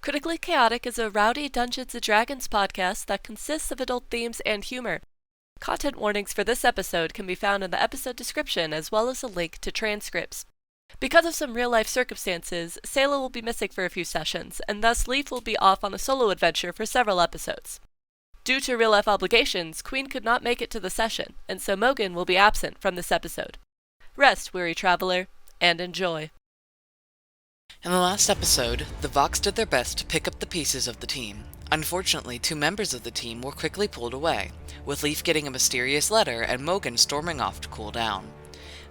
Critically Chaotic is a rowdy Dungeons & Dragons podcast that consists of adult themes and humor. Content warnings for this episode can be found in the episode description as well as a link to transcripts. Because of some real-life circumstances, Selah will be missing for a few sessions, and thus Leif will be off on a solo adventure for several episodes. Due to real-life obligations, Queen could not make it to the session, and so Mogan will be absent from this episode. Rest, weary traveler, and enjoy. In the last episode, the Vox did their best to pick up the pieces of the team. Unfortunately, two members of the team were quickly pulled away, with Leif getting a mysterious letter and Mogan storming off to cool down.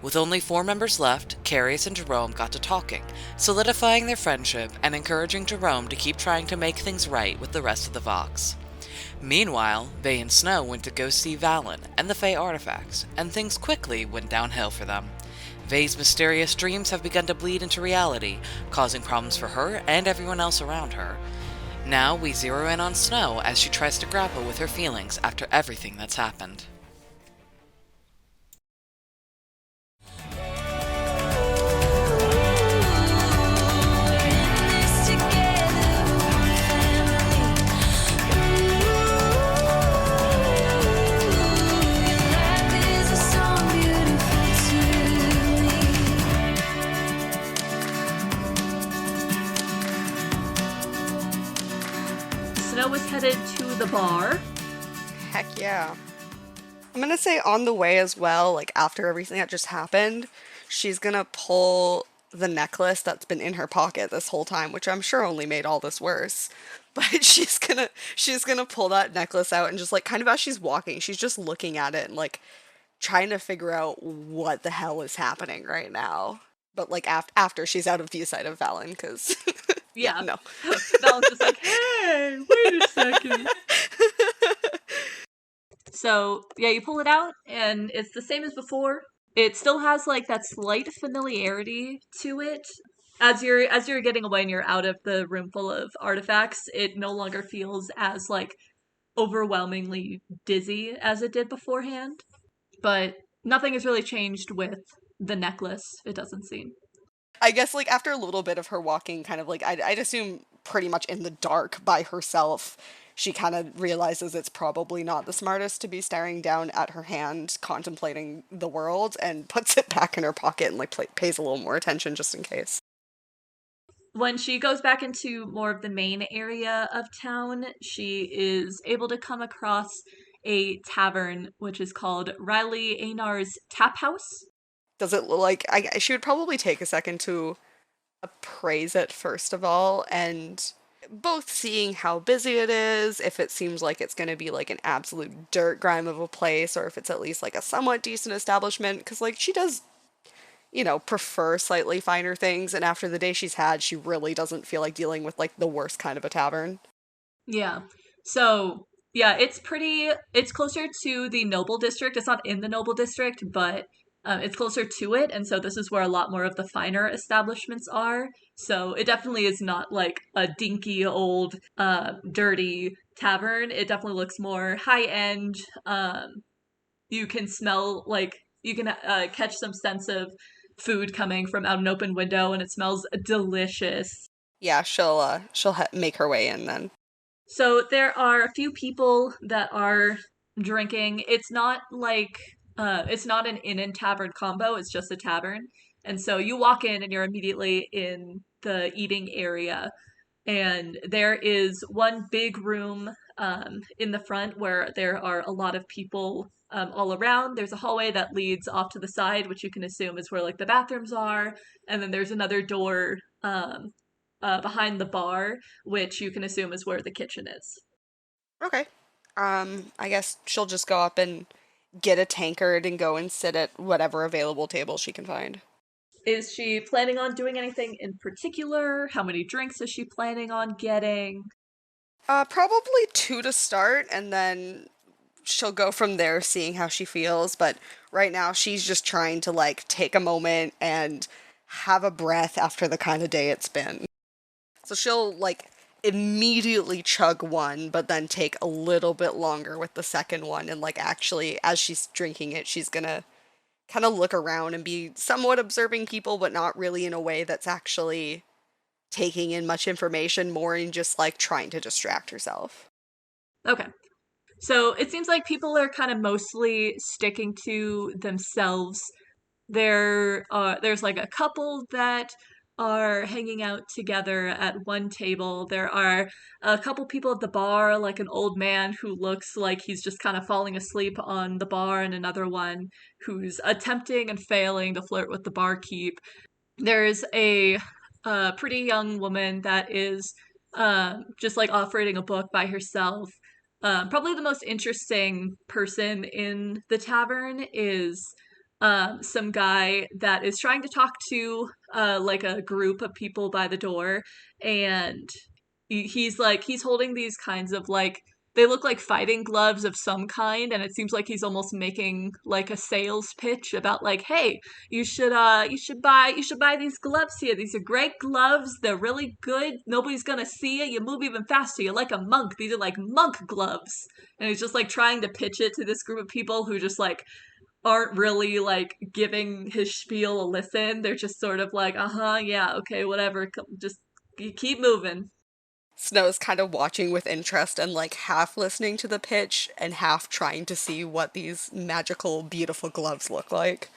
With only 4 members left, Kareus and Jerome got to talking, solidifying their friendship and encouraging Jerome to keep trying to make things right with the rest of the Vox. Meanwhile, Vay and Snow went to go see Valen and the Fey artifacts, and things quickly went downhill for them. Vay's mysterious dreams have begun to bleed into reality, causing problems for her and everyone else around her. Now we zero in on Snow as she tries to grapple with her feelings after everything that's happened. Snow was headed to the bar. Heck yeah. I'm gonna say on the way as well, like after everything that just happened, she's gonna pull the necklace that's been in her pocket this whole time, which I'm sure only made all this worse. But she's gonna pull that necklace out and just like kind of as she's walking, she's just looking at it and like trying to figure out what the hell is happening right now. But like after she's out of view sight of Valen, because Yeah. no. Valen's just like, hey, wait a second. So, yeah, you pull it out, and it's the same as before. It still has, like, that slight familiarity to it. As you're getting away and you're out of the room full of artifacts, it no longer feels as, like, overwhelmingly dizzy as it did beforehand. But nothing has really changed with the necklace, it doesn't seem. I guess like after a little bit of her walking kind of like I'd assume pretty much in the dark by herself, she kind of realizes it's probably not the smartest to be staring down at her hand contemplating the world and puts it back in her pocket and like pays a little more attention just in case. When she goes back into more of the main area of town, she is able to come across a tavern which is called Riley Einar's Tap House. Does it look like she would probably take a second to appraise it first of all, and both seeing how busy it is, if it seems like it's going to be like an absolute dirt grime of a place, or if it's at least like a somewhat decent establishment, because like she does, prefer slightly finer things, and after the day she's had, she really doesn't feel like dealing with like the worst kind of a tavern. Yeah. So, yeah, it's closer to the Noble District. It's not in the Noble District, but it's closer to it. And so this is where a lot more of the finer establishments are. So it definitely is not like a dinky old, dirty tavern. It definitely looks more high end. You can smell like, you can catch some sense of food coming from out an open window, and it smells delicious. Yeah, she'll make her way in then. So there are a few people that are drinking. It's not an inn and tavern combo, it's just a tavern. And so you walk in and you're immediately in the eating area. And there is one big room in the front where there are a lot of people all around. There's a hallway that leads off to the side, which you can assume is where like the bathrooms are. And then there's another door behind the bar, which you can assume is where the kitchen is. Okay. I guess she'll just go up and get a tankard and go and sit at whatever available table she can find. Is she planning on doing anything in particular? How many drinks is she planning on getting? Probably 2 to start, and then she'll go from there seeing how she feels, but right now she's just trying to, like, take a moment and have a breath after the kind of day it's been. So she'll, like, immediately chug one, but then take a little bit longer with the second one, and, like, actually, as she's drinking it, she's gonna kind of look around and be somewhat observing people, but not really in a way that's actually taking in much information, more in just like trying to distract herself. Okay. So it seems like people are kind of mostly sticking to themselves. There's like a couple that are hanging out together at one table. There are a couple people at the bar, like an old man who looks like he's just kind of falling asleep on the bar, and another one who's attempting and failing to flirt with the barkeep. There's a pretty young woman that is just like off reading a book by herself. Probably the most interesting person in the tavern is some guy that is trying to talk to like a group of people by the door, and he's holding these kinds of like, they look like fighting gloves of some kind, and it seems like he's almost making like a sales pitch about like, hey, you should buy these gloves here. These are great gloves. They're really good. Nobody's gonna see you. You move even faster. You're like a monk. These are like monk gloves. And he's just like trying to pitch it to this group of people who just like aren't really like giving his spiel a listen. They're just sort of like, uh-huh, yeah, okay, whatever. Just keep moving. Snow's kind of watching with interest and like half listening to the pitch and half trying to see what these magical, beautiful gloves look like.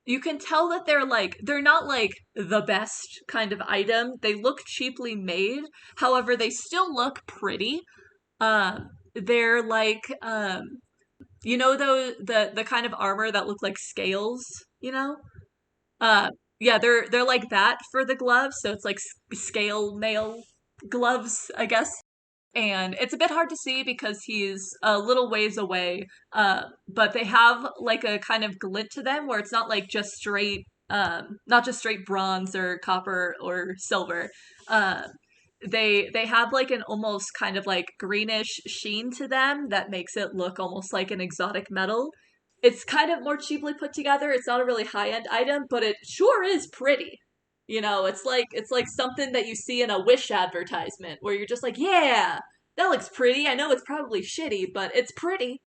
You can tell that they're not like the best kind of item. They look cheaply made. However, they still look pretty. They're like you know, the kind of armor that look like scales, you know? Uh yeah, they're like that for the gloves, so it's like scale mail gloves, I guess. And it's a bit hard to see because he's a little ways away. But they have like a kind of glint to them where it's not like just straight, not just straight bronze or copper or silver. Uh, they have like an almost kind of like greenish sheen to them that makes it look almost like an exotic metal. It's kind of more cheaply put together. It's not a really high end item, but it sure is pretty. You know, it's like something that you see in a Wish advertisement where you're just like, yeah, that looks pretty. I know it's probably shitty, but it's pretty.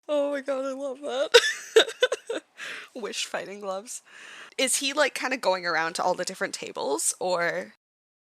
Oh my god, I love that. Wish fighting gloves. Is he like kind of going around to all the different tables or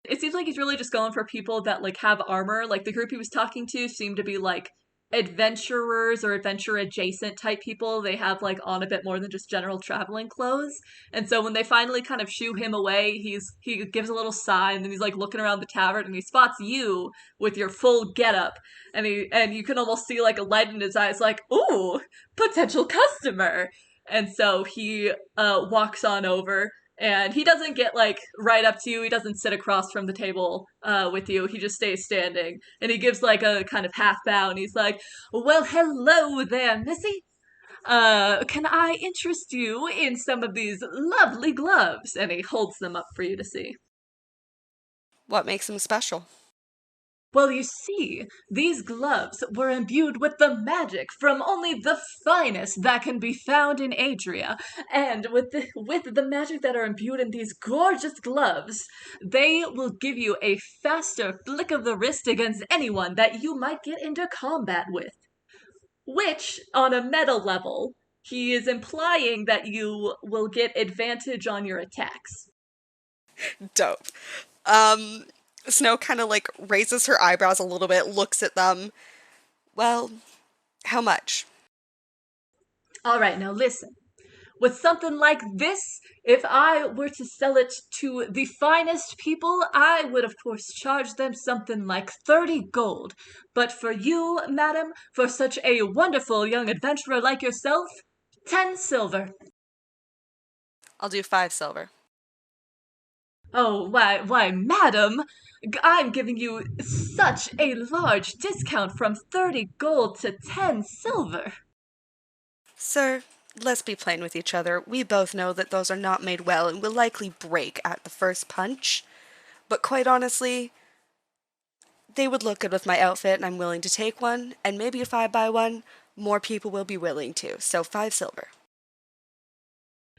It seems like he's really just going for people that like have armor. Like the group he was talking to seemed to be like adventurers or adventure adjacent type people. They have like on a bit more than just general traveling clothes. And so when they finally kind of shoo him away, he gives a little sigh, and then he's like looking around the tavern, and he spots you with your full getup. And you can almost see like a light in his eyes like, "Ooh, potential customer." And so he walks on over, and he doesn't get like right up to you. He doesn't sit across from the table with you. He just stays standing, and he gives like a kind of half bow, and he's like, "Well, hello there, Missy. Can I interest you in some of these lovely gloves?" And he holds them up for you to see. what makes him special? Well, you see, these gloves were imbued with the magic from only the finest that can be found in Adria, and with the magic that are imbued in these gorgeous gloves, they will give you a faster flick of the wrist against anyone that you might get into combat with. Which, on a meta level, he is implying that you will get advantage on your attacks. Dope. Um, Snow kind of like raises her eyebrows a little bit, looks at them. Well, how much? All right, now listen. With something like this, if I were to sell it to the finest people, I would of course charge them something like 30 gold. But for you, madam, for such a wonderful young adventurer like yourself, 10 silver. I'll do 5 silver. Oh, why, madam, I'm giving you such a large discount from 30 gold to 10 silver. Sir, let's be plain with each other. We both know that those are not made well and will likely break at the first punch. But quite honestly, they would look good with my outfit and I'm willing to take one. And maybe if I buy one, more people will be willing to. So 5 silver.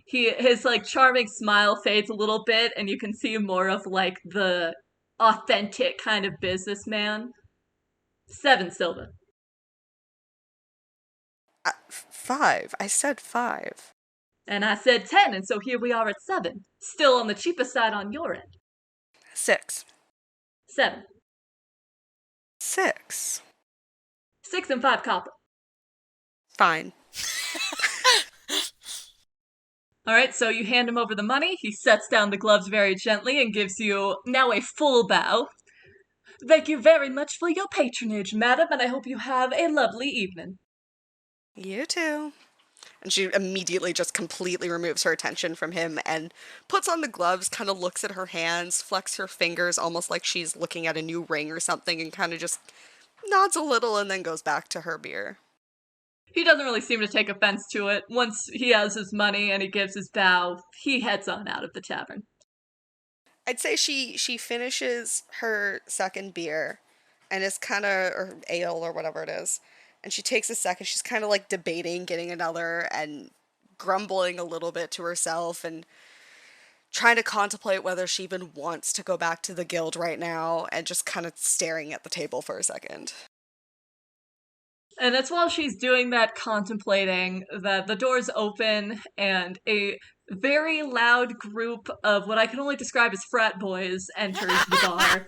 His like charming smile fades a little bit, and you can see more of like the authentic kind of businessman. 7 silver. 5. I said 5. And I said 10, and so here we are at 7. Still on the cheaper side on your end. 6. 7. 6. 6 and 5 copper. Fine. All right, so you hand him over the money. He sets down the gloves very gently and gives you now a full bow. Thank you very much for your patronage, madam, and I hope you have a lovely evening. You too. And she immediately just completely removes her attention from him and puts on the gloves, kind of looks at her hands, flecks her fingers almost like she's looking at a new ring or something, and kind of just nods a little and then goes back to her beer. He doesn't really seem to take offense to it. Once he has his money and he gives his bow, he heads on out of the tavern. I'd say she finishes her second beer and is kind of, or ale or whatever it is, and she takes a second. She's kind of like debating getting another and grumbling a little bit to herself and trying to contemplate whether she even wants to go back to the guild right now, and just kind of staring at the table for a second. And it's while she's doing that contemplating that the doors open and a very loud group of what I can only describe as frat boys enters the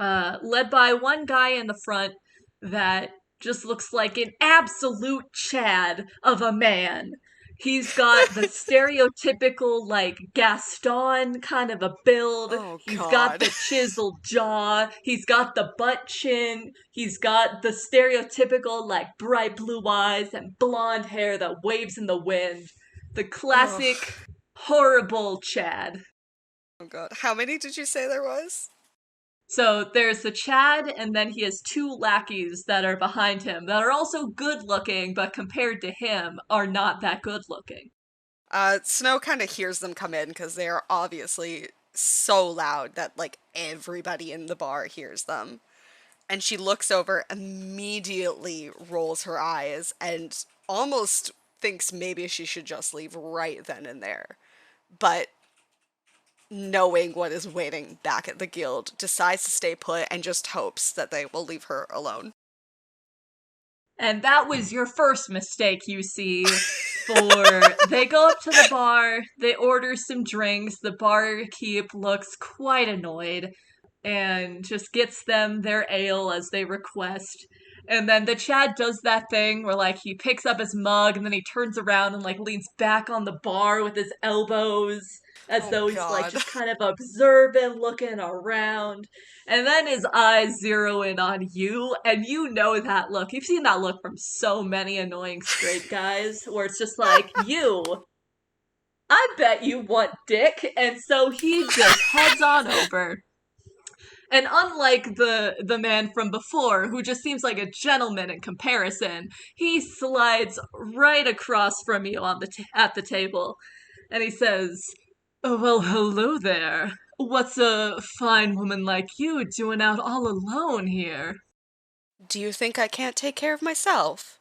bar, led by one guy in the front that just looks like an absolute Chad of a man. He's got the stereotypical, like, Gaston kind of a build. Oh, He's got God. the chiseled jaw. He's got the butt chin. He's got the stereotypical, like, bright blue eyes and blonde hair that waves in the wind. The classic, Ugh. horrible Chad. Oh God. How many did you say there was? So there's the Chad, and then he has 2 lackeys that are behind him that are also good looking, but compared to him, are not that good looking. Snow kind of hears them come in because they are obviously so loud that like everybody in the bar hears them. And she looks over, immediately rolls her eyes, and almost thinks maybe she should just leave right then and there. But knowing what is waiting back at the guild, decides to stay put and just hopes that they will leave her alone. And that was your first mistake, you see. For they go up to the bar, they order some drinks, the barkeep looks quite annoyed and just gets them their ale as they request. And then the Chad does that thing where like he picks up his mug and then he turns around and like leans back on the bar with his elbows as Oh though he's like God. just kind of observant, looking around. And then his eyes zero in on you, and you know that look. You've seen that look from so many annoying straight guys, where it's just like, you, I bet you want dick, and so he just heads on over. And unlike the man from before, who just seems like a gentleman in comparison, he slides right across from you on at the table, and he says, "Oh, well, hello there. What's a fine woman like you doing out all alone here?" Do you think I can't take care of myself?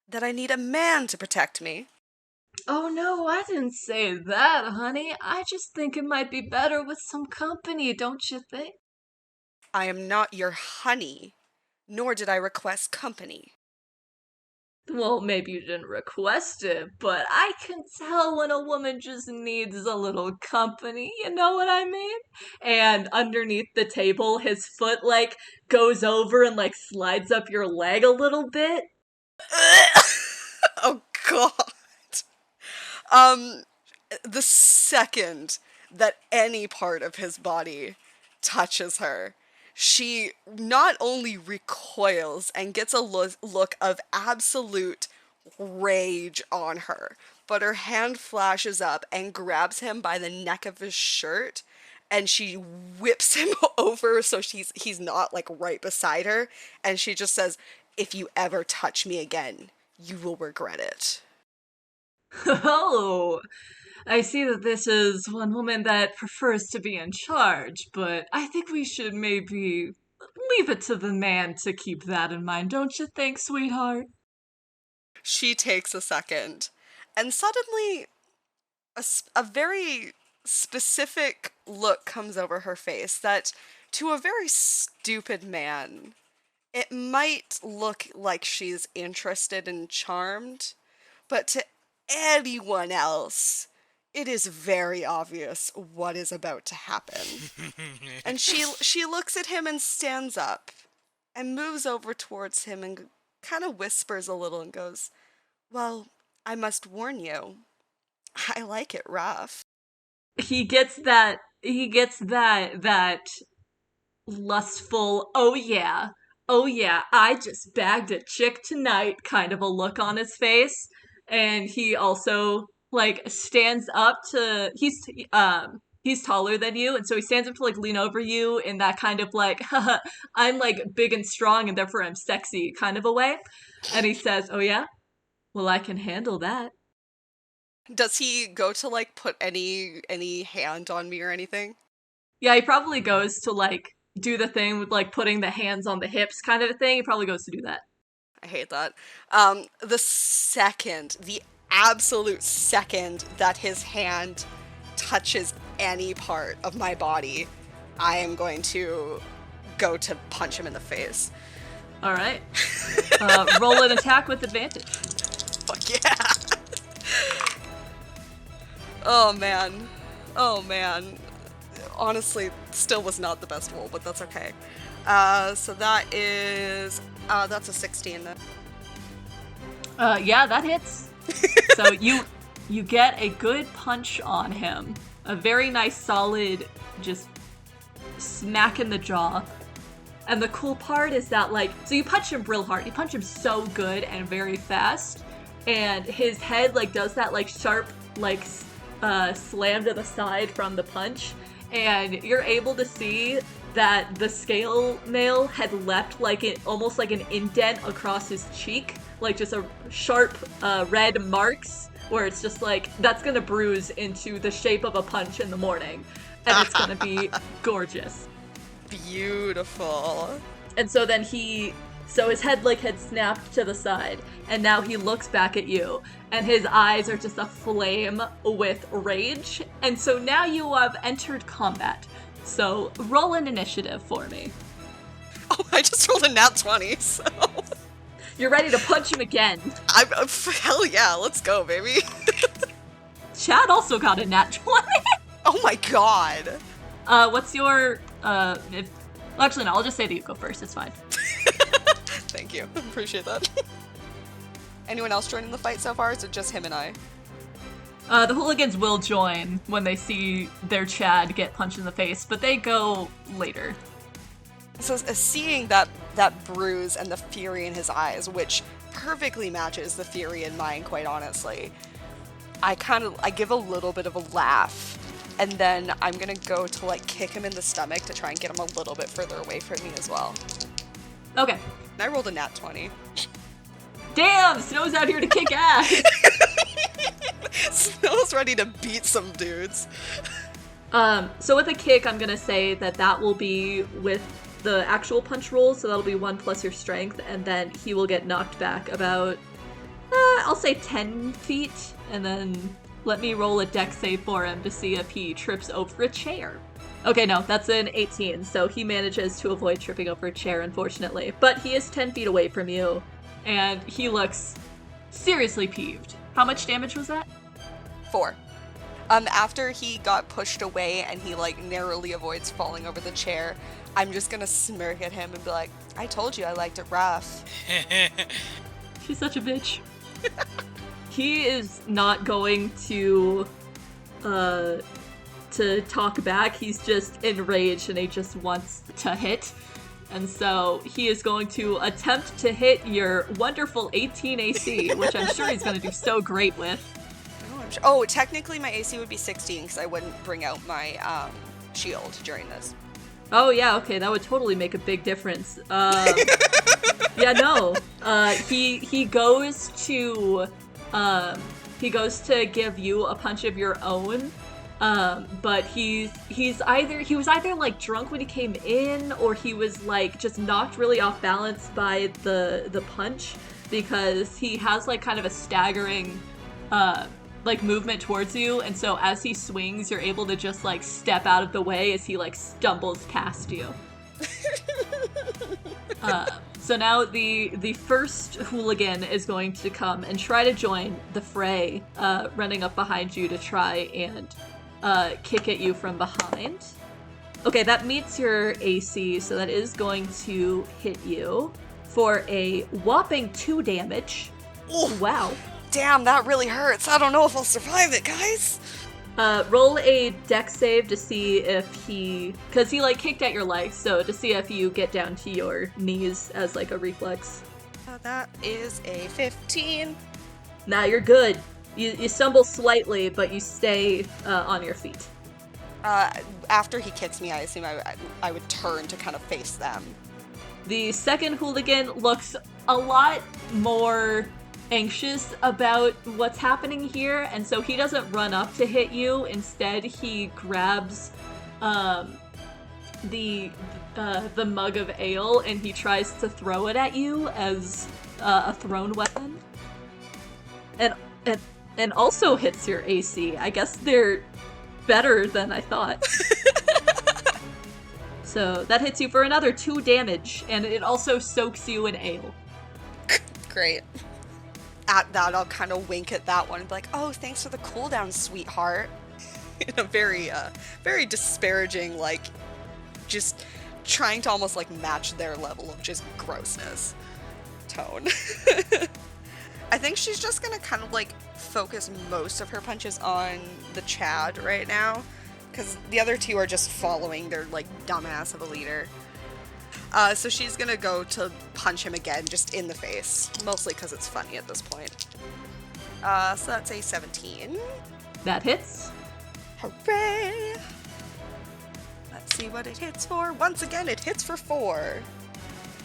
That I need a man to protect me? "Oh no, I didn't say that, honey. I just think it might be better with some company, don't you think?" I am not your honey, nor did I request company. Well, maybe you didn't request it, but I can tell when a woman just needs a little company, you know what I mean? And underneath the table, his foot, like, goes over and, like, slides up your leg a little bit. Oh God. Um, the second that any part of his body touches her, she not only recoils and gets a look of absolute rage on her, but her hand flashes up and grabs him by the neck of his shirt, and she whips him over so he's not like right beside her, and she just says, "If you ever touch me again, you will regret it." Oh, I see that this is one woman that prefers to be in charge, but I think we should maybe leave it to the man to keep that in mind, don't you think, sweetheart? She takes a second, and suddenly a very specific look comes over her face that, to a very stupid man, it might look like she's interested and charmed, but to anyone else, It is very obvious what is about to happen. And she looks at him and stands up and moves over towards him and kind of whispers a little and goes, "Well, I must warn you, I like it rough." He gets that lustful, oh yeah, I just bagged a chick tonight kind of a look on his face. And he also like stands up to, he's taller than you, and so he stands up to like lean over you in that kind of like, haha, I'm like big and strong and therefore I'm sexy kind of a way. And he says, "Oh yeah? Well, I can handle that." Does he go to like put any hand on me or anything? Yeah, he probably goes to like do the thing with like putting the hands on the hips kind of a thing. He probably goes to do that. I hate that. The absolute second that his hand touches any part of my body, I am going to go to punch him in the face. All right. Roll an attack with advantage. Fuck yeah. Oh man. Honestly, still was not the best roll, but that's okay. So that is that's a 16 then. Yeah, that hits. So you get a good punch on him. A very nice solid just smack in the jaw. And the cool part is that like, so you punch him real hard. You punch him so good and very fast. And his head like does that like sharp like slam to the side from the punch. And you're able to see that the scale mail had left like almost like an indent across his cheek, like just a sharp red marks where it's just like that's gonna bruise into the shape of a punch in the morning, and it's gonna be gorgeous. Beautiful. And so then his head like had snapped to the side, and now he looks back at you, and his eyes are just aflame with rage. And so now you have entered combat. So roll an initiative for me. Oh, I just rolled a nat 20, so... You're ready to punch him again. Hell yeah, let's go, baby. Chad also got a nat 20. Oh my god. What's your, actually no, I'll just say that you go first, it's fine. Thank you, appreciate that. Anyone else joining the fight so far, or is it just him and I? The hooligans will join when they see their Chad get punched in the face, but they go later. So seeing that bruise and the fury in his eyes, which perfectly matches the fury in mine, quite honestly, I give a little bit of a laugh, and then I'm gonna go to like kick him in the stomach to try and get him a little bit further away from me as well. Okay. And I rolled a nat 20. Damn, Snow's out here to kick ass. Snow's ready to beat some dudes. So with a kick, I'm gonna say that will be with the actual punch roll, so that'll be 1 plus your strength, and then he will get knocked back about, I'll say 10 feet, and then let me roll a dex save for him to see if he trips over a chair. Okay, no, that's an 18, so he manages to avoid tripping over a chair, unfortunately. But he is 10 feet away from you, and he looks seriously peeved. How much damage was that? 4. After he got pushed away and he like narrowly avoids falling over the chair, I'm just gonna smirk at him and be like, "I told you I liked it rough." She's such a bitch. He is not going to talk back. He's just enraged and he just wants to hit. And so he is going to attempt to hit your wonderful 18 AC, which I'm sure he's going to do so great with. Oh, technically my AC would be 16 because I wouldn't bring out my shield during this. Oh yeah, okay, that would totally make a big difference. Yeah, no. He goes to give you a punch of your own. But he was either like drunk when he came in, or he was like just knocked really off balance by the punch, because he has like kind of a staggering like movement towards you, and so as he swings, you're able to just like step out of the way as he like stumbles past you. So now the first hooligan is going to come and try to join the fray, running up behind you to try and kick at you from behind. Okay, that meets your AC, so that is going to hit you for a whopping 2 damage. Ooh, wow. Damn, that really hurts. I don't know if I'll survive it, guys. Roll a dex save to see if because he like kicked at your legs, so to see if you get down to your knees as like a reflex. That is a 15. Nah, you're good. You stumble slightly, but you stay on your feet. After he kicks me, I assume I would turn to kind of face them. The second hooligan looks a lot more anxious about what's happening here, and so he doesn't run up to hit you. Instead, he grabs the mug of ale and he tries to throw it at you as a thrown weapon, and also hits your AC. I guess they're better than I thought. So that hits you for another 2 damage, and it also soaks you in ale. Great. At that, I'll kind of wink at that one and be like, oh, thanks for the cooldown, sweetheart. In a very, very disparaging, like, just trying to almost, like, match their level of just grossness tone. I think she's just gonna kind of, like, focus most of her punches on the Chad right now, because the other two are just following their, like, dumbass of a leader. So she's gonna go to punch him again, just in the face. Mostly because it's funny at this point. So that's a 17. That hits. Hooray! Let's see what it hits for. Once again, it hits for 4.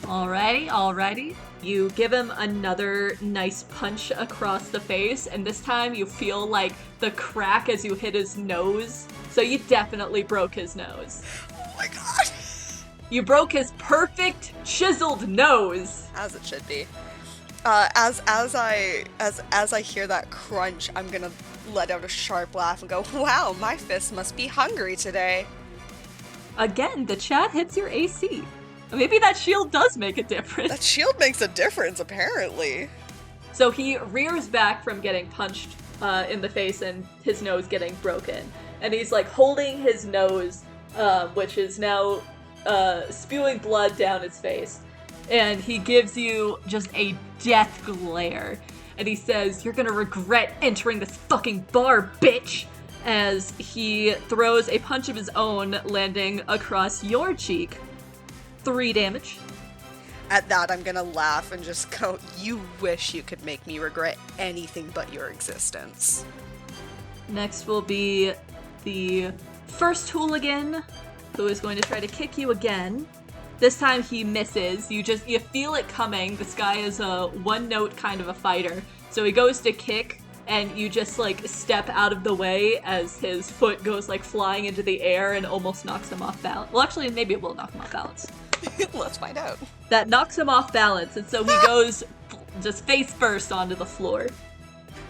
Alrighty. You give him another nice punch across the face, and this time you feel like the crack as you hit his nose. So you definitely broke his nose. Oh my god! You broke his perfect chiseled nose. As it should be. As I hear that crunch, I'm gonna let out a sharp laugh and go, wow, my fist must be hungry today. Again, the chat hits your AC. Maybe that shield does make a difference. That shield makes a difference, apparently. So he rears back from getting punched in the face and his nose getting broken. And he's like holding his nose, which is now spewing blood down his face. And he gives you just a death glare. And he says, you're gonna regret entering this fucking bar, bitch! As he throws a punch of his own, landing across your cheek. 3 damage. At that, I'm gonna laugh and just go, you wish you could make me regret anything but your existence. Next will be the first hooligan, who is going to try to kick you again. This time he misses. You feel it coming. This guy is a one-note kind of a fighter. So he goes to kick, and you just, like, step out of the way as his foot goes, like, flying into the air and almost knocks him off balance. Well, actually, maybe it will knock him off balance. Let's find out. That knocks him off balance, and so he goes just face first onto the floor.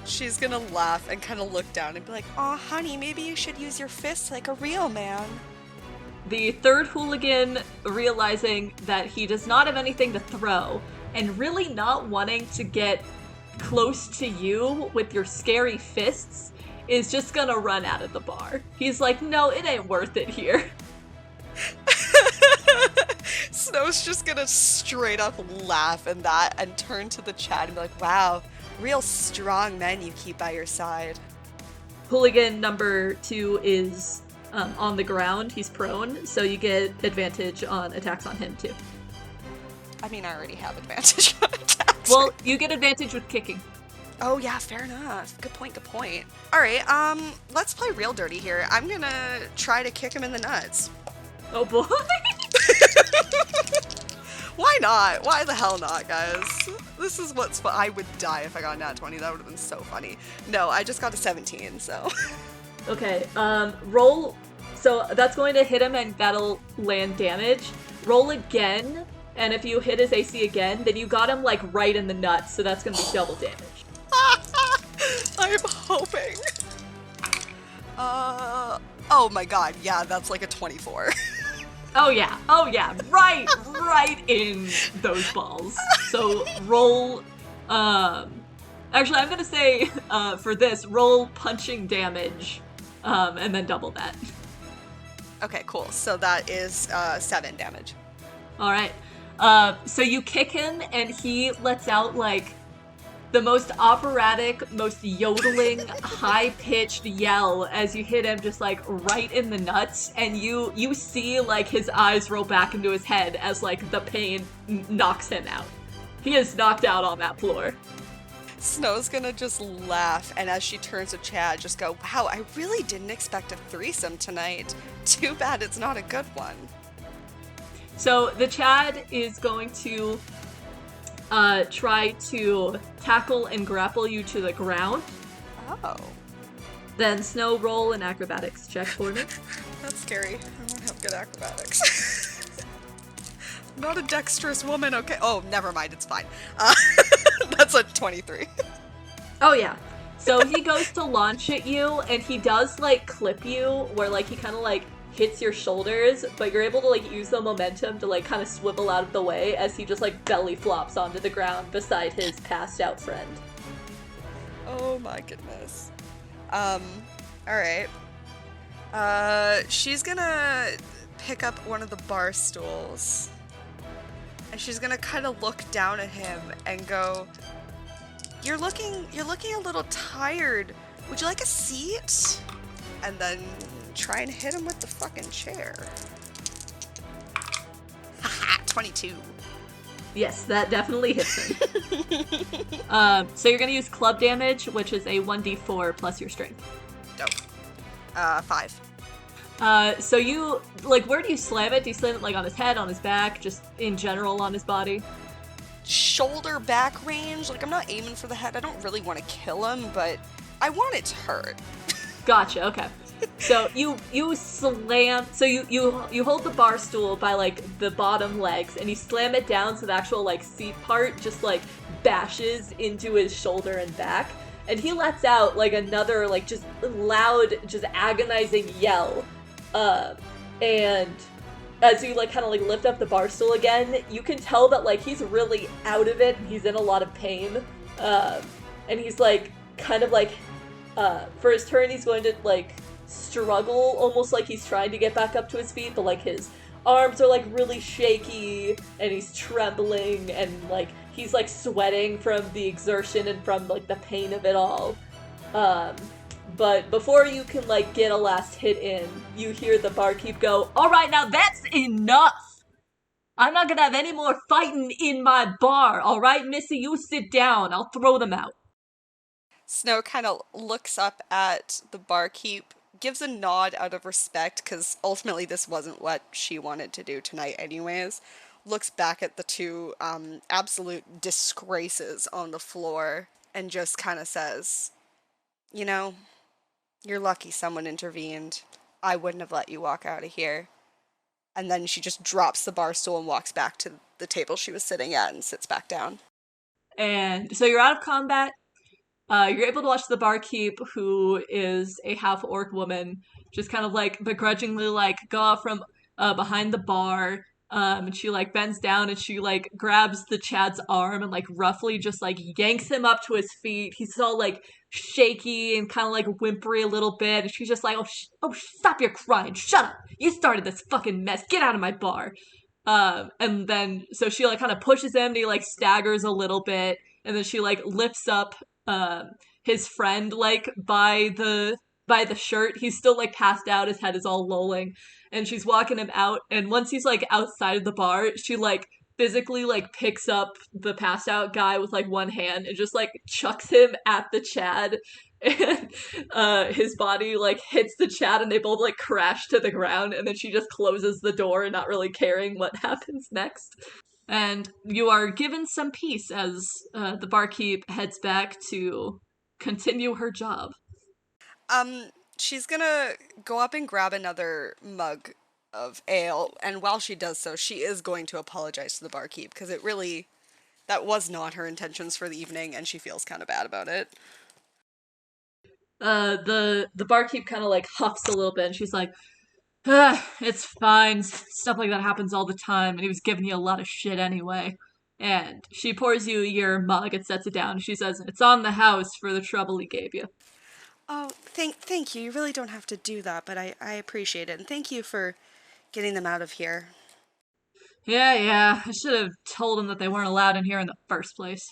She's gonna laugh and kind of look down and be like, aw, honey, maybe you should use your fists like a real man. The third hooligan, realizing that he does not have anything to throw, and really not wanting to get close to you with your scary fists, is just gonna run out of the bar. He's like, no, it ain't worth it here. Snow's just gonna straight up laugh at that and turn to the chat and be like, wow, real strong men you keep by your side. Hooligan number 2 is on the ground. He's prone, so you get advantage on attacks on him too. I mean, I already have advantage on attacks. Well, you get advantage with kicking. Oh yeah, fair enough. Good point. Alright, let's play real dirty here. I'm gonna try to kick him in the nuts. Oh boy! Why not? Why the hell not, guys? This is what's fun. I would die if I got a nat 20. That would have been so funny. No, I just got a 17, so. Okay, roll. So that's going to hit him and that'll land damage. Roll again, and if you hit his AC again, then you got him, like, right in the nuts, so that's gonna be double damage. I'm hoping. Oh my god, yeah, that's like a 24. Oh yeah, right in those balls. So roll, actually I'm gonna say, for this, roll punching damage, and then double that. Okay, cool. So that is 7 damage. Alright, so you kick him and he lets out, like, the most operatic, most yodeling, high-pitched yell as you hit him just, like, right in the nuts, and you see, like, his eyes roll back into his head as, like, the pain knocks him out. He is knocked out on that floor. Snow's gonna just laugh, and as she turns to Chad, just go, wow, I really didn't expect a threesome tonight. Too bad it's not a good one. So the Chad is going to try to tackle and grapple you to the ground. Oh. Then Snow, roll an acrobatics check for me. That's scary. I don't have good acrobatics. Not a dexterous woman, okay. Oh, never mind, it's fine. That's a 23. Oh yeah. So he goes to launch at you, and he does, like, clip you, where, like, he kind of, like, hits your shoulders, but you're able to, like, use the momentum to, like, kind of swivel out of the way as he just, like, belly flops onto the ground beside his passed out friend. Oh my goodness. Alright. She's gonna pick up one of the bar stools, and she's gonna kind of look down at him and go, You're looking a little tired. Would you like a seat? And then try and hit him with the fucking chair. Haha, 22. Yes, that definitely hits him. So you're gonna use club damage, which is a 1d4 plus your strength. Dope. 5. So you, like, where do you slam it? Do you slam it, like, on his head, on his back, just in general on his body? Shoulder back range. Like, I'm not aiming for the head. I don't really want to kill him, but I want it to hurt. Gotcha, okay. So you slam, so you hold the bar stool by, like, the bottom legs, and you slam it down so the actual, like, seat part just, like, bashes into his shoulder and back, and he lets out, like, another, like, just loud, just agonizing yell, and as you, like, kind of, like, lift up the bar stool again, you can tell that, like, he's really out of it, and he's in a lot of pain, and he's, like, kind of, like, for his turn, he's going to, like, struggle, almost like he's trying to get back up to his feet, but, like, his arms are, like, really shaky, and he's trembling, and, like, he's, like, sweating from the exertion and from, like, the pain of it all. But before you can, like, get a last hit in, you hear the barkeep go, "Alright, now that's enough! I'm not gonna have any more fighting in my bar, alright, Missy? You sit down, I'll throw them out." Snow kind of looks up at the barkeep, gives a nod out of respect, because ultimately this wasn't what she wanted to do tonight anyways. Looks back at the two absolute disgraces on the floor and just kind of says, you know, you're lucky someone intervened. I wouldn't have let you walk out of here. And then she just drops the bar stool and walks back to the table she was sitting at and sits back down. And so you're out of combat. You're able to watch the barkeep, who is a half-orc woman, just kind of, like, begrudgingly, like, go off from behind the bar, and she, like, bends down and she, like, grabs the Chad's arm and, like, roughly just, like, yanks him up to his feet. He's all, like, shaky and kind of, like, whimpery a little bit, and she's just like, oh, stop your crying, shut up! You started this fucking mess, get out of my bar! And then, so she, like, kind of pushes him, and he, like, staggers a little bit, and then she, like, lifts up his friend, like, by the shirt. He's still, like, passed out, his head is all lolling, and she's walking him out, and once he's, like, outside of the bar, she, like, physically, like, picks up the passed out guy with, like, one hand and just, like, chucks him at the Chad, and his body, like, hits the Chad, and they both, like, crash to the ground, and then she just closes the door, not really caring what happens next. And you are given some peace as the barkeep heads back to continue her job. She's gonna go up and grab another mug of ale, and while she does so, she is going to apologize to the barkeep, because that was not her intentions for the evening, and she feels kind of bad about it. The barkeep kind of, like, huffs a little bit, and she's like, It's fine. Stuff like that happens all the time, and he was giving you a lot of shit anyway. And she pours you your mug and sets it down. She says, "It's on the house for the trouble he gave you." Oh, thank you. You really don't have to do that, but I appreciate it. And thank you for getting them out of here. Yeah, I should have told him that they weren't allowed in here in the first place.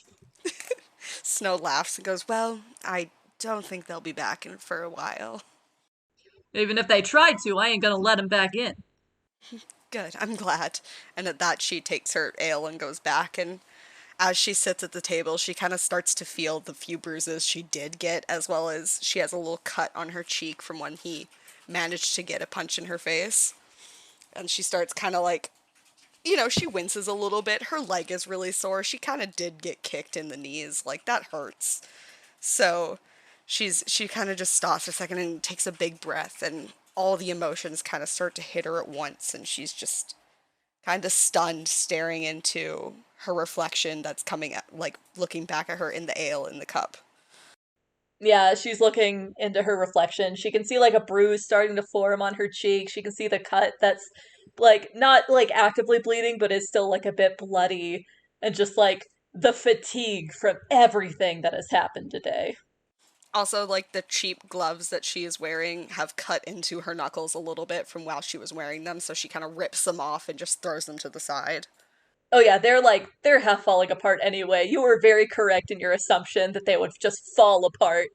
Snow laughs and goes, well, I don't think they'll be back in for a while. Even if they tried to, I ain't gonna let him back in. Good, I'm glad. And at that, she takes her ale and goes back. And as she sits at the table, she kind of starts to feel the few bruises she did get, as well as she has a little cut on her cheek from when he managed to get a punch in her face. And she starts kind of like, she winces a little bit. Her leg is really sore. She kind of did get kicked in the knees. Like, that hurts. So she kind of just stops for a second and takes a big breath, and all the emotions kind of start to hit her at once, and she's just kind of stunned, staring into her reflection that's coming at, like, looking back at her in the ale in the cup. Yeah, she's looking into her reflection. She can see like a bruise starting to form on her cheek. She can see the cut that's like not like actively bleeding, but is still like a bit bloody, and just like the fatigue from everything that has happened today. Also, like, the cheap gloves that she is wearing have cut into her knuckles a little bit from while she was wearing them, so she kind of rips them off and just throws them to the side. Oh yeah, they're half falling apart anyway. You were very correct in your assumption that they would just fall apart.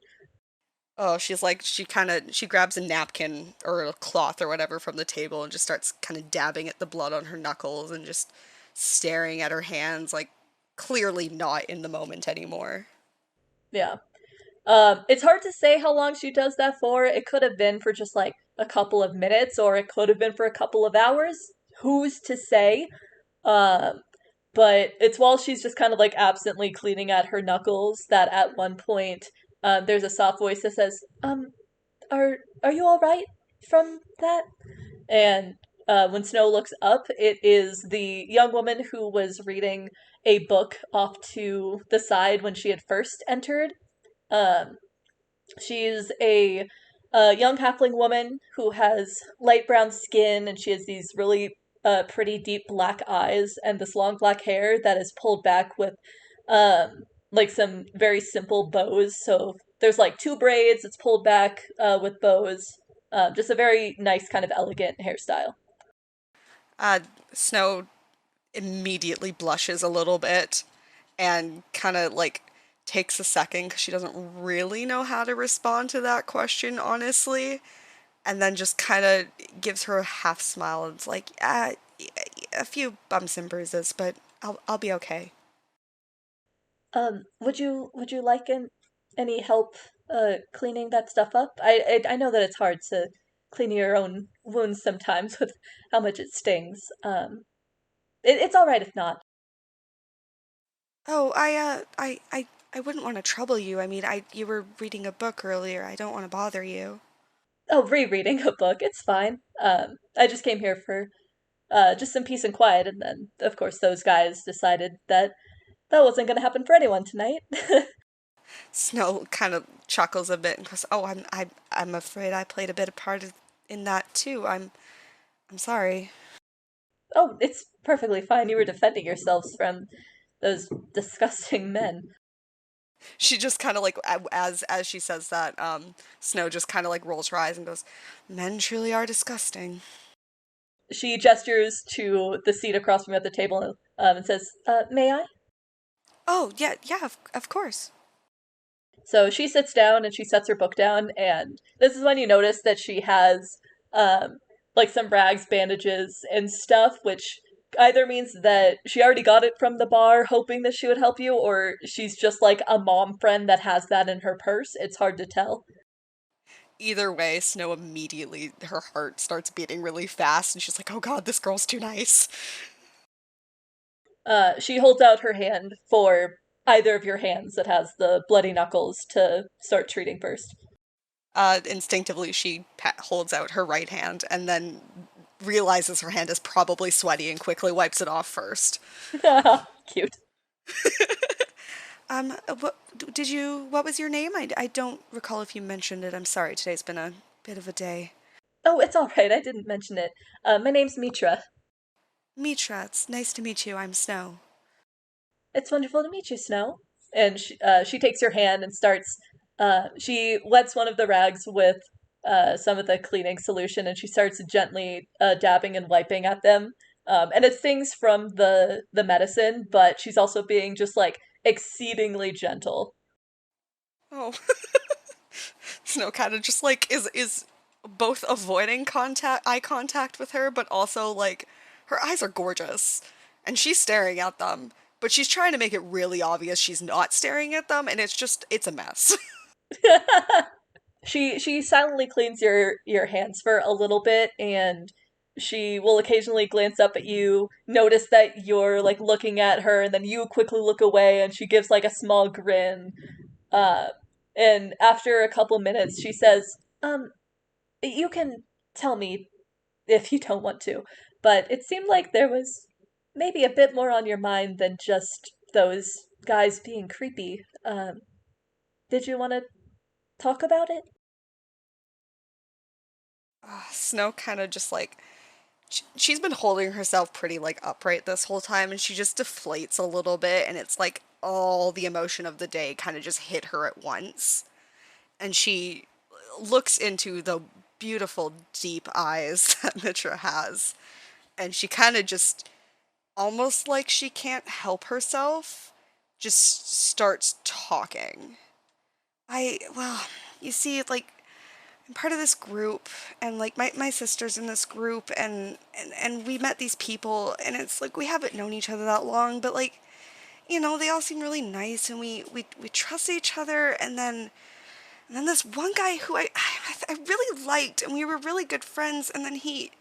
Oh, she's like, she grabs a napkin or a cloth or whatever from the table and just starts kind of dabbing at the blood on her knuckles and just staring at her hands, like, clearly not in the moment anymore. Yeah. It's hard to say how long she does that for. It could have been for just like a couple of minutes, or it could have been for a couple of hours. Who's to say? Um, but it's while she's just kind of like absently cleaning at her knuckles that at one point, there's a soft voice that says, are you all right from that?" And when Snow looks up, it is the young woman who was reading a book off to the side when she had first entered. Um, She's a young halfling woman who has light brown skin, and she has these really pretty deep black eyes and this long black hair that is pulled back with like some very simple bows. So there's like two braids. It's pulled back with bows. Just a very nice kind of elegant hairstyle. Uh, Snow immediately blushes a little bit and kind of like takes a second because she doesn't really know how to respond to that question, honestly. And then just kind of gives her a half smile and it's like, a few bumps and bruises, but I'll be okay. Would you like any help cleaning that stuff up? I know that it's hard to clean your own wounds sometimes with how much it stings. It's all right if not. Oh, I wouldn't want to trouble you. I mean, you were reading a book earlier. I don't want to bother you. Oh, rereading a book, it's fine. I just came here for just some peace and quiet, and then of course those guys decided that that wasn't going to happen for anyone tonight. Snow kind of chuckles a bit and goes, "Oh, I'm afraid I played a bit of in that too. I'm sorry." Oh, it's perfectly fine. You were defending yourselves from those disgusting men. She just kind of like, as she says that, Snow just kind of like rolls her eyes and goes, "Men truly are disgusting." She gestures to the seat across from you at the table and says, "May I?" Oh, yeah, yeah, of course. So she sits down and she sets her book down, and this is when you notice that she has um, like some rags, bandages, and stuff, which either means that she already got it from the bar, hoping that she would help you, or she's just like a mom friend that has that in her purse. It's hard to tell. Either way, Snow immediately, her heart starts beating really fast, and she's like, "Oh God, this girl's too nice." She holds out her hand for either of your hands that has the bloody knuckles to start treating first. Instinctively, she holds out her right hand and then realizes her hand is probably sweaty and quickly wipes it off first. Cute. What was your name? I don't recall if you mentioned it. I'm sorry, today's been a bit of a day. Oh, it's all right. I didn't mention it. My name's Mitra. Mitra, it's nice to meet you. I'm Snow. It's wonderful to meet you, Snow. And she takes your hand and starts. She wets one of the rags with some of the cleaning solution, and she starts gently dabbing and wiping at them. And it's things from the medicine, but she's also being just like exceedingly gentle. Oh. Snow kind of just like is both avoiding eye contact with her, but also like her eyes are gorgeous and she's staring at them, but she's trying to make it really obvious she's not staring at them, and it's a mess. She silently cleans your hands for a little bit, and she will occasionally glance up at you, notice that you're like looking at her, and then you quickly look away, and she gives like a small grin. Uh, and after a couple minutes, she says, "You can tell me if you don't want to, but it seemed like there was maybe a bit more on your mind than just those guys being creepy. Did you want to talk about it?" Snow kind of just like she's been holding herself pretty like upright this whole time, and she just deflates a little bit, and it's like all the emotion of the day kind of just hit her at once. And she looks into the beautiful deep eyes that Mitra has, and she kind of just almost like she can't help herself just starts talking. Well, you see, like, I'm part of this group, and like my sister's in this group, and we met these people, and it's like we haven't known each other that long, but like, they all seem really nice, and we trust each other, and then this one guy who I really liked, and we were really good friends, and then he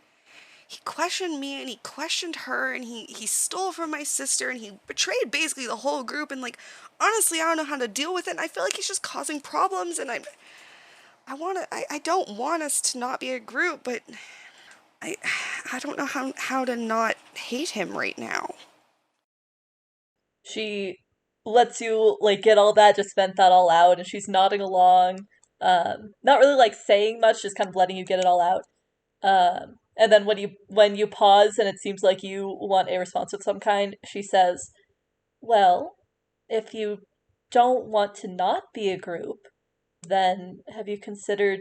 questioned me, and he questioned her, and he stole from my sister, and he betrayed basically the whole group, and like, honestly, I don't know how to deal with it, and I feel like he's just causing problems, and I don't want us to not be a group, but I I don't know how to not hate him right now. She lets you like get all that, just vent that all out, and she's nodding along, not really like saying much, just kind of letting you get it all out. And then when you pause and it seems like you want a response of some kind, she says, "Well, if you don't want to not be a group, then have you considered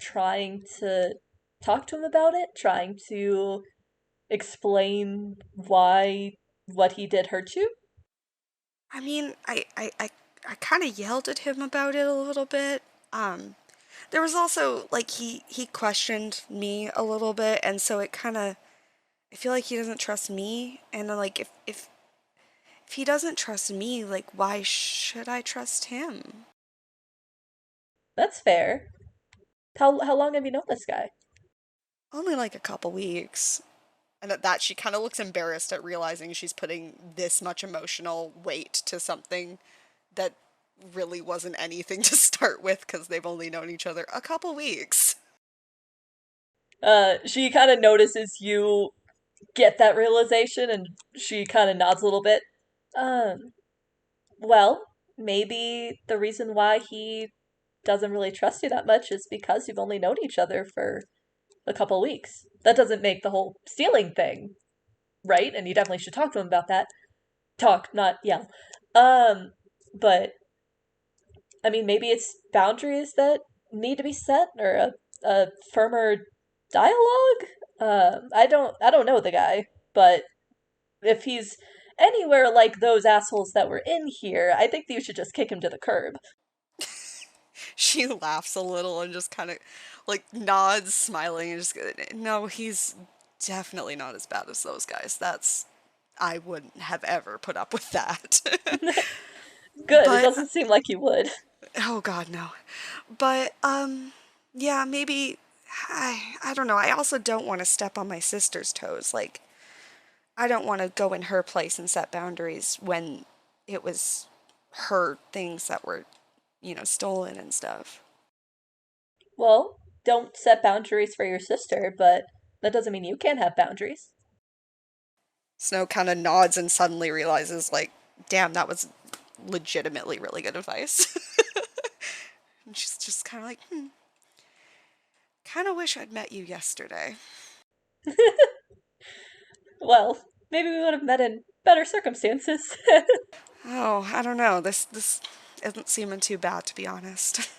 trying to talk to him about it? Trying to explain why what he did hurt you?" I mean, I kind of yelled at him about it a little bit. There was also like he questioned me a little bit, and so it kind of I feel like he doesn't trust me, and then, like if he doesn't trust me, like why should I trust him? That's fair. How long have you known this guy? Only like a couple weeks. And at that, she kind of looks embarrassed at realizing she's putting this much emotional weight to something that really wasn't anything to start with because they've only known each other a couple weeks. She kind of notices you get that realization, and she kind of nods a little bit. Um, well, maybe the reason why he doesn't really trust you that much is because you've only known each other for a couple weeks. That doesn't make the whole stealing thing right, and you definitely should talk to him about that. Talk, not yell. Um, but I mean, maybe it's boundaries that need to be set, or a firmer dialogue. I don't know the guy, but if he's anywhere like those assholes that were in here, I think that you should just kick him to the curb. She laughs a little and just kind of like nods, smiling, and just no, he's definitely not as bad as those guys. I wouldn't have ever put up with that. Good. It But doesn't seem like you would. oh god, no. But yeah, maybe I don't know. I also don't want to step on my sister's toes. Like I don't want to go in her place and set boundaries when it was her things that were, stolen and stuff. Well, don't set boundaries for your sister, but that doesn't mean you can't have boundaries. Snow kind of nods and suddenly realizes, like, damn, that was legitimately really good advice. And she's just kind of like, Kind of wish I'd met you yesterday. Well, maybe we would have met in better circumstances. Oh, I don't know. This isn't seeming too bad, to be honest.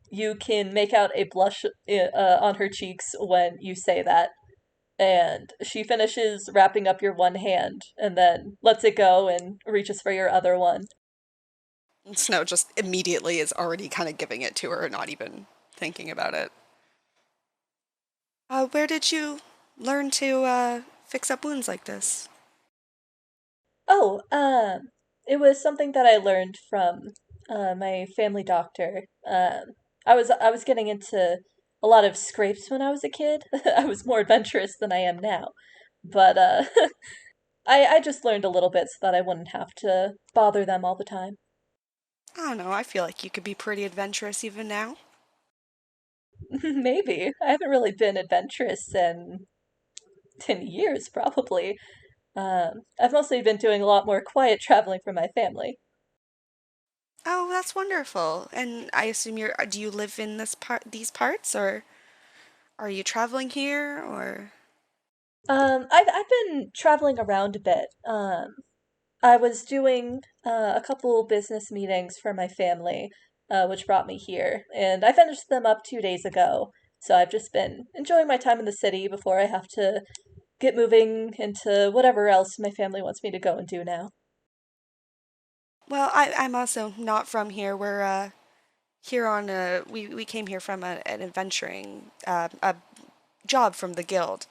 You can make out a blush on her cheeks when you say that, and she finishes wrapping up your one hand and then lets it go and reaches for your other one. Snow just immediately is already kind of giving it to her, not even thinking about it. Where did you learn to fix up wounds like this? Oh, it was something that I learned from my family doctor. I was getting into a lot of scrapes when I was a kid. I was more adventurous than I am now, but I just learned a little bit so that I wouldn't have to bother them all the time. I don't know. I feel like you could be pretty adventurous even now. Maybe I haven't really been adventurous in 10 years, probably. I've mostly been doing a lot more quiet traveling for my family. Oh, that's wonderful. And I assume do you live in these parts, or are you traveling here, or? I've been traveling around a bit. I was doing a couple business meetings for my family, which brought me here, and I finished them up 2 days ago. So I've just been enjoying my time in the city before I have to get moving into whatever else my family wants me to go and do now. Well, I'm also not from here. We're here on we came here from an adventuring a job from the guild.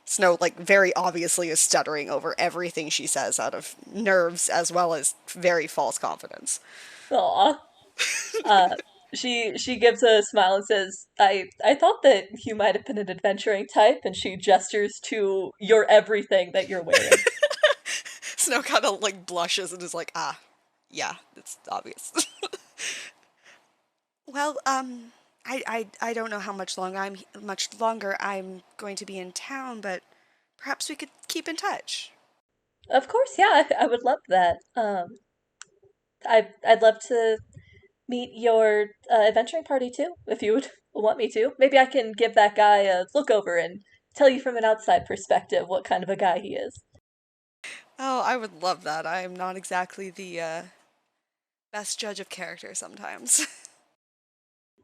Snow, like, very obviously is stuttering over everything she says out of nerves as well as very false confidence. Aw. Uh, she gives a smile and says, I thought that you might have been an adventuring type, and she gestures to your everything that you're wearing. Snow kind of like blushes and is like, ah, yeah, it's obvious. Well, I don't know how much longer I'm going to be in town, but perhaps we could keep in touch. Of course, yeah, I would love that. I'd love to meet your adventuring party too, if you would want me to. Maybe I can give that guy a look over and tell you from an outside perspective what kind of a guy he is. Oh, I would love that. I am not exactly the best judge of character sometimes.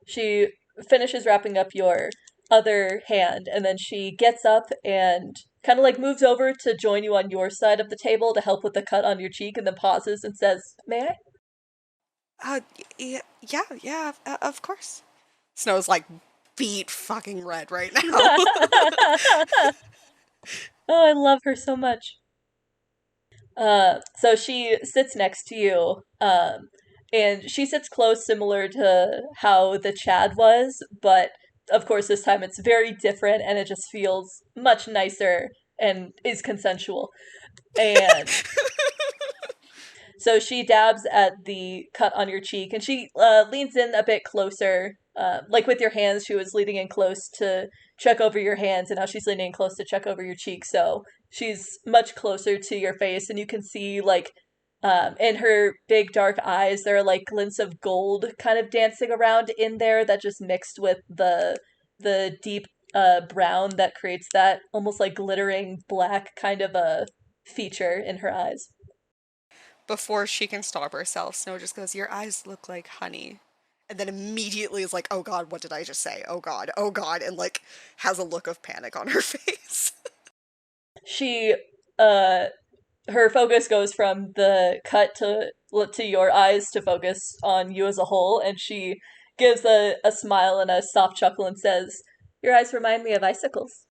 She finishes wrapping up your other hand, and then she gets up and kind of like moves over to join you on your side of the table to help with the cut on your cheek, and then pauses and says, "May I?" Yeah, of course. Snow's like beat fucking red right now. Oh, I love her so much. So she sits next to you, and she sits close, similar to how the Chad was, but of course this time it's very different, and it just feels much nicer and is consensual. And so she dabs at the cut on your cheek, and she leans in a bit closer. Like with your hands, she was leaning in close to check over your hands, and now she's leaning in close to check over your cheek. So she's much closer to your face, and you can see, like, in her big dark eyes, there are like glints of gold kind of dancing around in there that just mixed with the deep brown that creates that almost like glittering black kind of a feature in her eyes. Before she can stop herself, Snow just goes, "Your eyes look like honey." And then immediately is like, "Oh God, what did I just say? Oh God," and like has a look of panic on her face. She uh her focus goes from the cut to your eyes to focus on you as a whole, and she gives a smile and a soft chuckle and says, "Your eyes remind me of icicles."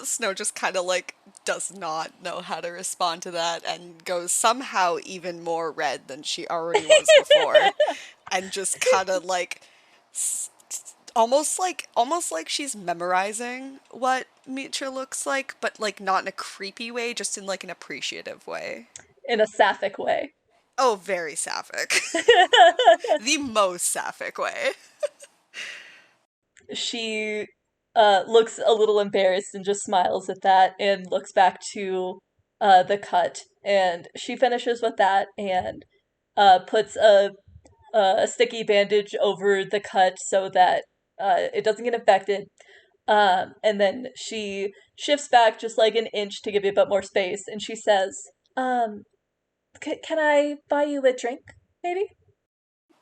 Snow just kind of like does not know how to respond to that and goes somehow even more red than she already was before, and just kind of like almost like she's memorizing what Mitra looks like, but like not in a creepy way, just in like an appreciative way. In a sapphic way. Oh, very sapphic. The most sapphic way. She looks a little embarrassed and just smiles at that and looks back to the cut. And she finishes with that and puts a sticky bandage over the cut so that it doesn't get infected. And then she shifts back just like an inch to give you a bit more space, and she says, um, can I buy you a drink, maybe?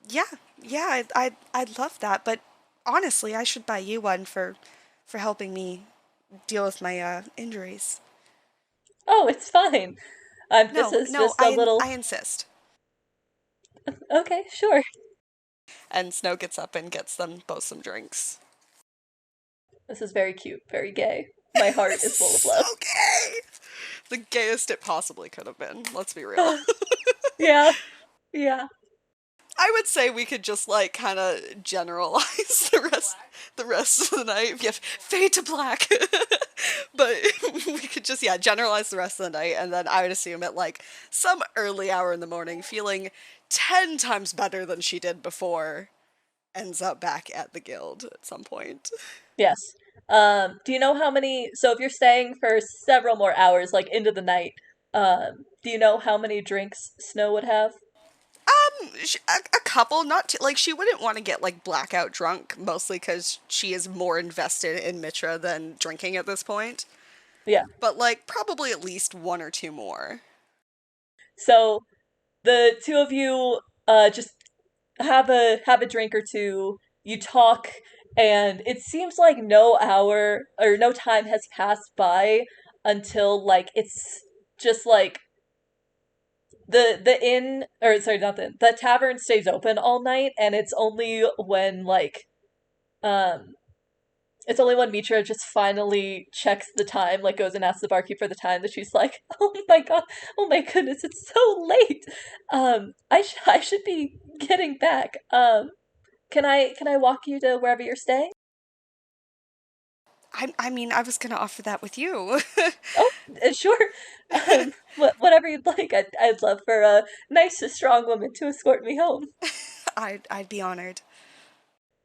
Yeah, yeah, I'd love that, but honestly, I should buy you one for helping me deal with my injuries. Oh, it's fine. This No, is no, just a I little. insist. Okay, sure. And Snow gets up and gets them both some drinks. This is very cute, very gay. My heart is full of So love. gay! The gayest it possibly could have been, let's be real. Yeah, yeah. I would say we could just like kind of generalize the rest of the night. Yeah, fade to black. But we could just generalize the rest of the night, and then I would assume at like some early hour in the morning, feeling 10 times better than she did before, ends up back at the guild at some point. Yes. Do you know how many? So if you're staying for several more hours, like into the night, do you know how many drinks Snow would have? A couple, not too, like she wouldn't want to get like blackout drunk, mostly because she is more invested in Mitra than drinking at this point. Yeah. But like probably at least one or two more. So the two of you just have a drink or two. You talk, and it seems like no hour or no time has passed by until like it's just like the inn, or sorry, not the tavern stays open all night, and um it's only when Mitra just finally checks the time, like goes and asks the barkeep for the time, that she's like, "Oh my god, oh my goodness, it's so late. I should be getting back. Can I walk you to wherever you're staying?" I mean, I was gonna offer that with you. Oh, sure. Whatever you'd like. I'd love for a nice, strong woman to escort me home. I'd be honored.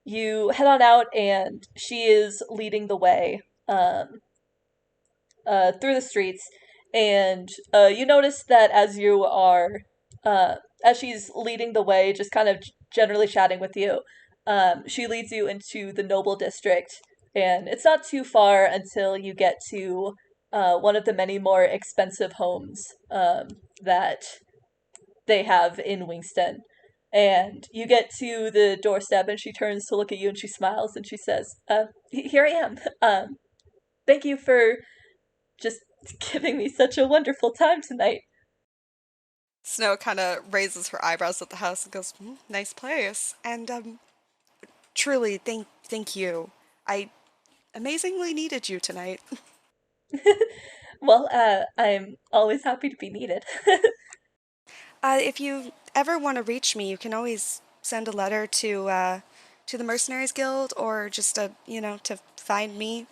You head on out, and she is leading the way through the streets. And you notice that as she's leading the way, just kind of generally chatting with you, she leads you into the noble district. And it's not too far until you get to one of the many more expensive homes that they have in Wingston. And you get to the doorstep, and she turns to look at you, and she smiles, and she says, "Here I am. Thank you for just giving me such a wonderful time tonight." Snow kind of raises her eyebrows at the house and goes, "Nice place." And truly, thank you. I amazingly needed you tonight. Well, I'm always happy to be needed. If you ever want to reach me, you can always send a letter to the Mercenaries Guild, or just to find me.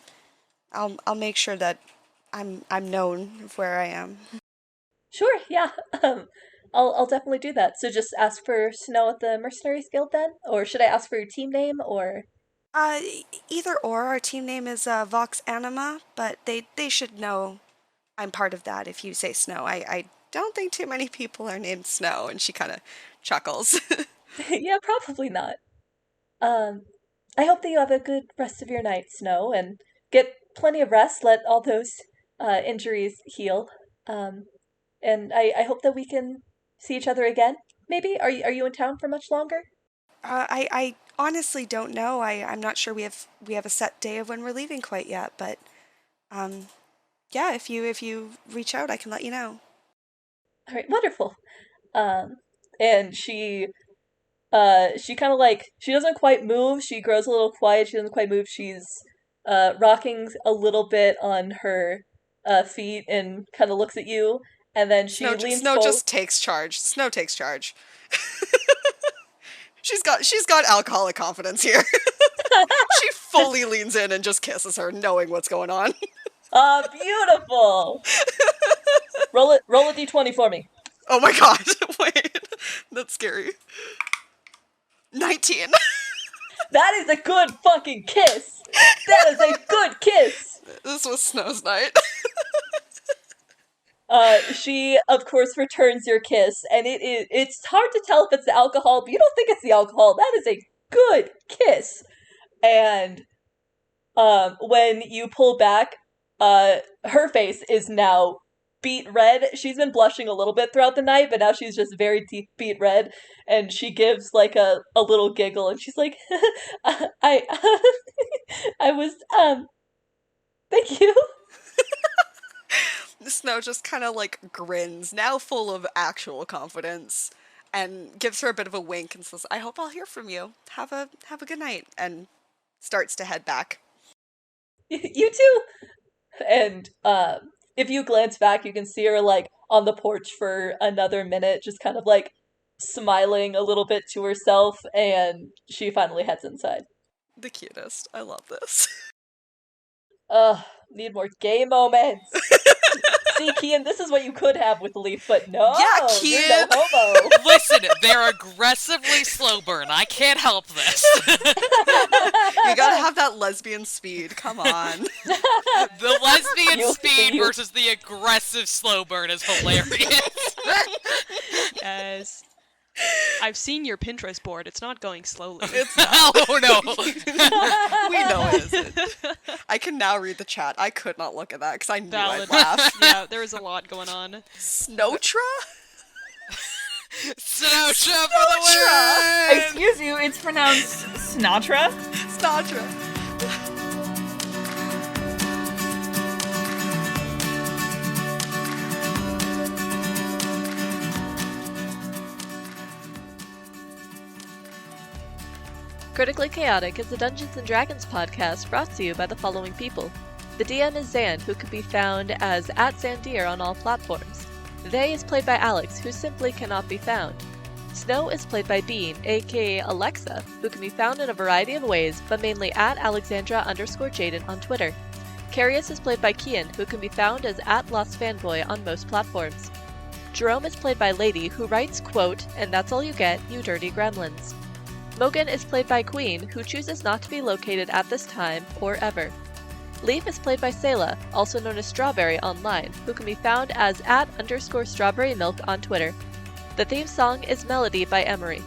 I'll make sure that I'm known of where I am. Sure, yeah. I'll definitely do that. So just ask for Snow at the Mercenaries Guild then? Or should I ask for your team name, or Uh, Either or. Our team name is Vox Anima, but they should know I'm part of that if you say Snow. I don't think too many people are named Snow, and she kind of chuckles. yeah, probably not. Um, I hope that you have a good rest of your night, Snow, and get plenty of rest, let all those injuries heal. Um, and I hope that we can see each other again. Maybe? Are you in town for much longer? I honestly don't know. I'm not sure we have a set day of when we're leaving quite yet, but um, yeah, if you reach out, I can let you know. All right, wonderful. Um, and she kind of like, she doesn't quite move. She grows a little quiet. She doesn't quite move. She's rocking a little bit on her feet, and kind of looks at you, and then she leans Snow forward. just takes charge. Snow takes charge. She's got alcoholic confidence here. She fully leans in and just kisses her, knowing what's going on. Ah, beautiful. Roll a d20 for me. Oh my god! Wait, that's scary. 19. That is a good fucking kiss. That is a good kiss. This was Snow's night. She, of course, returns your kiss, and it's hard to tell if it's the alcohol, but you don't think it's the alcohol. That is a good kiss. And when you pull back, her face is now beet red. She's been blushing a little bit throughout the night, but now she's just very deep beet red, and she gives like a little giggle, and she's like, I I was thank you. Snow just kind of like grins, now full of actual confidence, and gives her a bit of a wink and says, "I hope I'll hear from you. Have a good night," and starts to head back. You too. And if you glance back, you can see her like on the porch for another minute, just kind of like smiling a little bit to herself, and she finally heads inside. The cutest. I love this. Ugh, need more gay moments. See, Kian, this is what you could have with Leif, but no, Yeah, you're Kian. no homo. Listen, they're aggressively slow burn. I can't help this. You gotta have that lesbian speed. Come on. The lesbian You- speed you- versus the aggressive slow burn is hilarious. Yes. I've seen your Pinterest board. It's not going slowly. Oh no. We know it isn't. I can now read the chat. I could not look at that because I knew I'd Valid. laugh. Yeah, there is a lot going on. Snotra? Snotra for the win! Excuse you, it's pronounced Sinatra? Snotra. Critically Chaotic is a Dungeons & Dragons podcast brought to you by the following people. The DM is Xaan, who can be found as @Xandir on all platforms. They is played by Alex, who simply cannot be found. Snow is played by Bean, aka Alexa, who can be found in a variety of ways, but mainly @Alexandra_Jaden on Twitter. Kareus is played by Kian, who can be found as @LostFanboy on most platforms. Jerome is played by Lady, who writes, quote, "And that's all you get, you dirty gremlins." Mogan is played by Queen, who chooses not to be located at this time or ever. Leif is played by Selah, also known as Strawberry online, who can be found as @_strawberrymilk on Twitter. The theme song is Melody by Emery.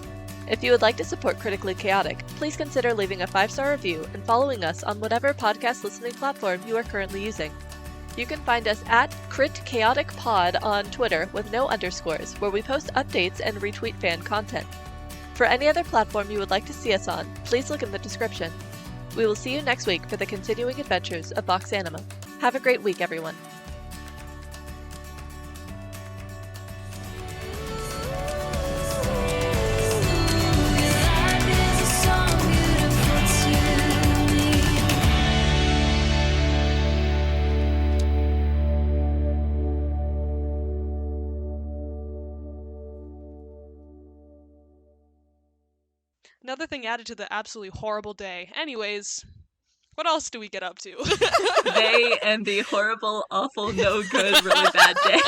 If you would like to support Critically Chaotic, please consider leaving a 5-star review and following us on whatever podcast listening platform you are currently using. You can find us @CritChaoticPod on Twitter with no underscores, where we post updates and retweet fan content. For any other platform you would like to see us on, please look in the description. We will see you next week for the continuing adventures of Vox Anima. Have a great week, everyone. Another thing added to the absolutely horrible day. Anyways, what else do we get up to? They and the horrible, awful, no good, really bad day.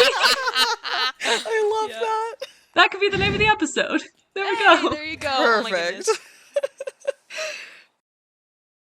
I love Yeah. that. That could be the name of the episode. There we Hey, go. there you go. Oh my Perfect. goodness.